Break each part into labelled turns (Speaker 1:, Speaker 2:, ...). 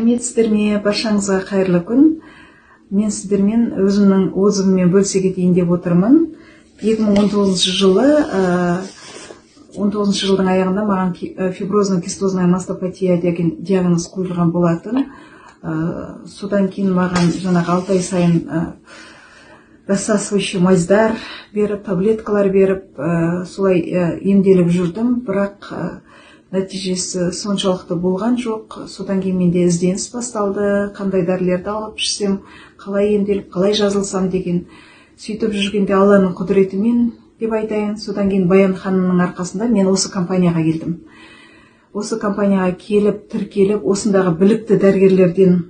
Speaker 1: Сәлеметсіздерме, баршаңызға қайырлы күн. Мен сіздермен өзімнің отзывыммен бөлісе кетейін деп отырмын. 2019 жылдың аяғында маған фиброзно-кистозная мастопатия деген диагноз қойылған болатын. Содан кейін маған жаңағы 6 ай сайын рассасывающий мазьдар беріп, таблеткалар беріп, солай емделіп жүрдім, бірақ нәтижесі соншалықты болған жоқ. Содан кейін менде ізденіс басталды, қандай дәрілерді алып ішсем, қалай емделіп, қалай жазылсам деген. Сөйтіп жүргенде Алланың құдіретімен деп айтайын. Содан кейін Баян ханымның арқасында мен осы компанияға келдім. Осы компанияға келіп, тіркеліп, осындағы білікті дәрігерлерден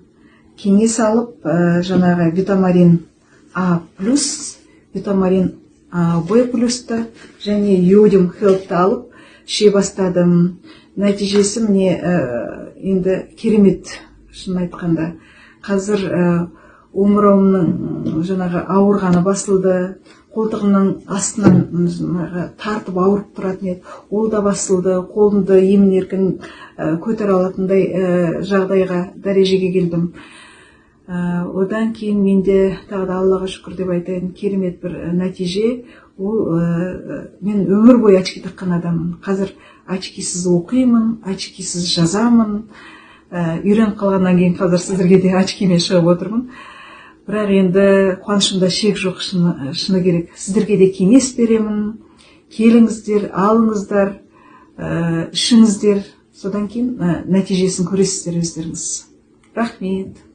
Speaker 1: кеңес алып, жаңағы витамарин А+, витамарин В+-ті және йодим хелпті алып іше бастадым. Нәтижесі міне енді керемет, шын айтқанда. Қазір омырауымның жаңағы ауырғаны басылды, қолтығымның астынан тартып ауырып тұратын еді, ол да басылды, қолымды емін-еркін көтере алатындай жағдайға, дәрежеге келдім. Одан кейін менде тағы да Аллаға шүкір деп айтайын, керемет бір нәтиже. Ол мен өмір бойы очки таққан адаммын. Қазір очкисіз оқимын, очкисіз жазамын. Үйреніп қалғаннан кейін қазір сіздерге де очкимен шығып отырмын. Бірақ енді қуанышымда шек жоқ, шыны керек. Сіздерге де кеңес беремін. Келіңіздер, алыңыздар, ішіңіздер. Содан кейін нәтижесін көресіздер өздеріңіз. Рахмет.